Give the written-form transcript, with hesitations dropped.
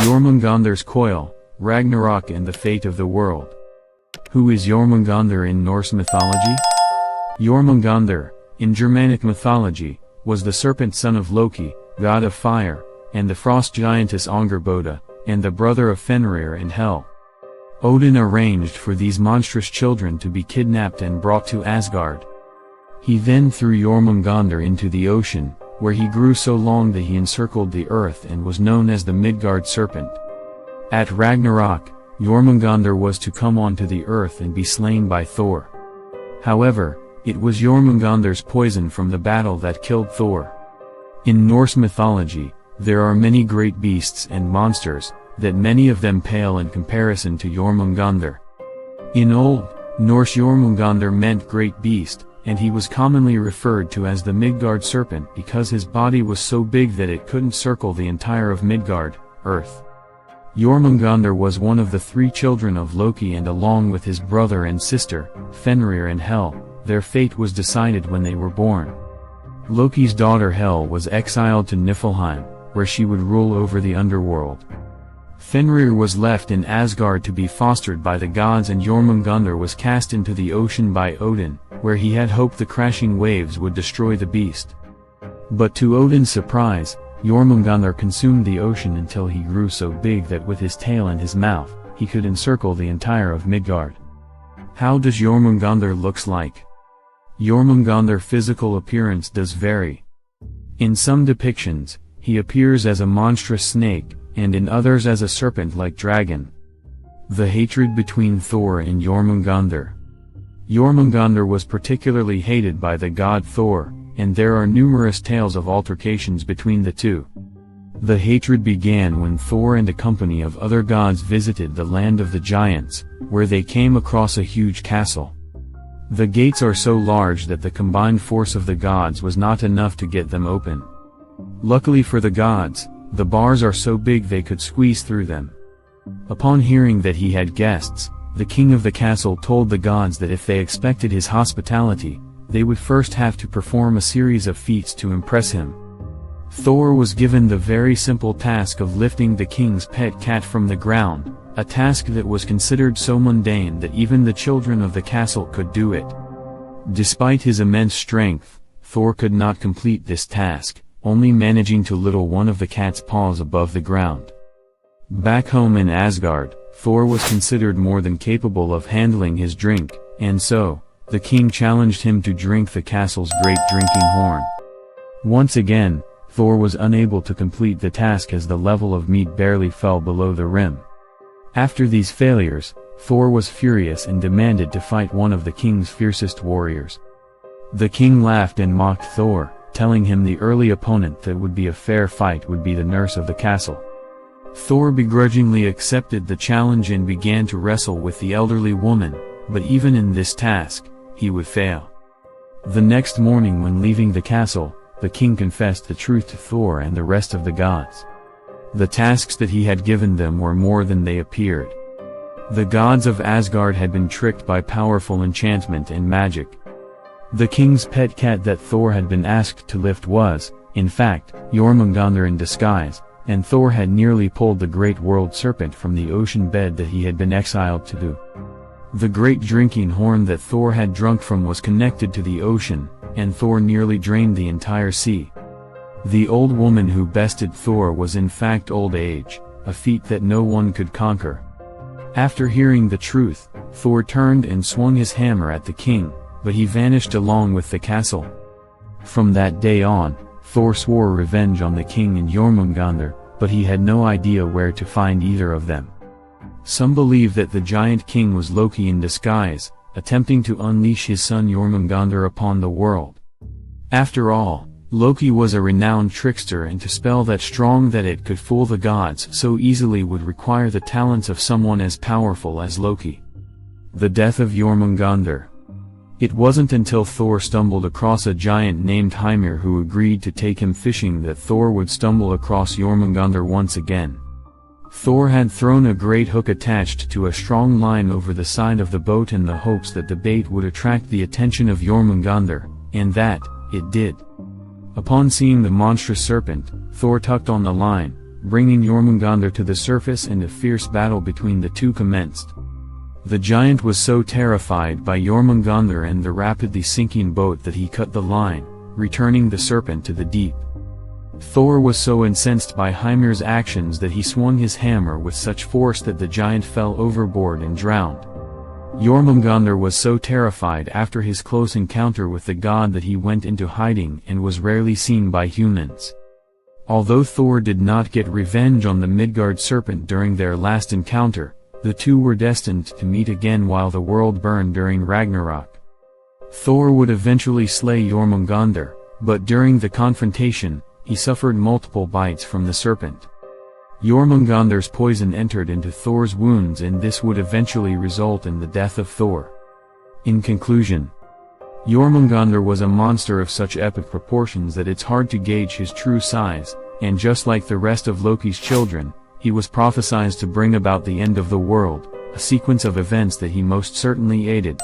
Jörmungandr's Coil, Ragnarok and the Fate of the World. Who is Jörmungandr in Norse mythology? Jörmungandr, in Germanic mythology, was the serpent son of Loki, god of fire, and the frost giantess Angrboda, and the brother of Fenrir and Hel. Odin arranged for these monstrous children to be kidnapped and brought to Asgard. He then threw Jörmungandr into the ocean, where he grew so long that he encircled the earth and was known as the Midgard serpent. At Ragnarok, Jörmungandr was to come onto the earth and be slain by Thor. However, it was Jörmungandr's poison from the battle that killed Thor. In Norse mythology, there are many great beasts and monsters, that many of them pale in comparison to Jörmungandr. In Old Norse, Jörmungandr meant great beast, and he was commonly referred to as the Midgard serpent because his body was so big that it couldn't circle the entire of Midgard, Earth. Jörmungandr was one of the 3 children of Loki, and along with his brother and sister, Fenrir and Hel, their fate was decided when they were born. Loki's daughter Hel was exiled to Niflheim, where she would rule over the underworld. Fenrir was left in Asgard to be fostered by the gods, and Jörmungandr was cast into the ocean by Odin, where he had hoped the crashing waves would destroy the beast. But to Odin's surprise, Jörmungandr consumed the ocean until he grew so big that with his tail and his mouth, he could encircle the entire of Midgard. How does Jörmungandr looks like? Jörmungandr's physical appearance does vary. In some depictions, he appears as a monstrous snake, and in others as a serpent-like dragon. The hatred between Thor and Jörmungandr. Jörmungandr was particularly hated by the god Thor, and there are numerous tales of altercations between the two. The hatred began when Thor and a company of other gods visited the land of the giants, where they came across a huge castle. The gates are so large that the combined force of the gods was not enough to get them open. Luckily for the gods, the bars are so big they could squeeze through them. Upon hearing that he had guests, the king of the castle told the gods that if they expected his hospitality, they would first have to perform a series of feats to impress him. Thor was given the very simple task of lifting the king's pet cat from the ground, a task that was considered so mundane that even the children of the castle could do it. Despite his immense strength, Thor could not complete this task, only managing to lift one of the cat's paws above the ground. Back home in Asgard, Thor was considered more than capable of handling his drink, and so, the king challenged him to drink the castle's great drinking horn. Once again, Thor was unable to complete the task as the level of meat barely fell below the rim. After these failures, Thor was furious and demanded to fight one of the king's fiercest warriors. The king laughed and mocked Thor, telling him the early opponent that would be a fair fight would be the nurse of the castle. Thor begrudgingly accepted the challenge and began to wrestle with the elderly woman, but even in this task, he would fail. The next morning when leaving the castle, the king confessed the truth to Thor and the rest of the gods. The tasks that he had given them were more than they appeared. The gods of Asgard had been tricked by powerful enchantment and magic. The king's pet cat that Thor had been asked to lift was, in fact, Jörmungandr in disguise, and Thor had nearly pulled the great world serpent from the ocean bed that he had been exiled to do. The great drinking horn that Thor had drunk from was connected to the ocean, and Thor nearly drained the entire sea. The old woman who bested Thor was in fact old age, a feat that no one could conquer. After hearing the truth, Thor turned and swung his hammer at the king, but he vanished along with the castle. From that day on, Thor swore revenge on the king and Jörmungandr, but he had no idea where to find either of them. Some believe that the giant king was Loki in disguise, attempting to unleash his son Jörmungandr upon the world. After all, Loki was a renowned trickster, and to spell that strong that it could fool the gods so easily would require the talents of someone as powerful as Loki. The death of Jörmungandr. It wasn't until Thor stumbled across a giant named Hymir who agreed to take him fishing that Thor would stumble across Jörmungandr once again. Thor had thrown a great hook attached to a strong line over the side of the boat in the hopes that the bait would attract the attention of Jörmungandr, and that, it did. Upon seeing the monstrous serpent, Thor tugged on the line, bringing Jörmungandr to the surface, and a fierce battle between the two commenced. The giant was so terrified by Jörmungandr and the rapidly sinking boat that he cut the line, returning the serpent to the deep. Thor was so incensed by Hymir's actions that he swung his hammer with such force that the giant fell overboard and drowned. Jörmungandr was so terrified after his close encounter with the god that he went into hiding and was rarely seen by humans. Although Thor did not get revenge on the Midgard serpent during their last encounter, the two were destined to meet again while the world burned during Ragnarok. Thor would eventually slay Jörmungandr, but during the confrontation, he suffered multiple bites from the serpent. Jörmungandr's poison entered into Thor's wounds, and this would eventually result in the death of Thor. In conclusion, Jörmungandr was a monster of such epic proportions that it's hard to gauge his true size, and just like the rest of Loki's children, he was prophesied to bring about the end of the world, a sequence of events that he most certainly aided.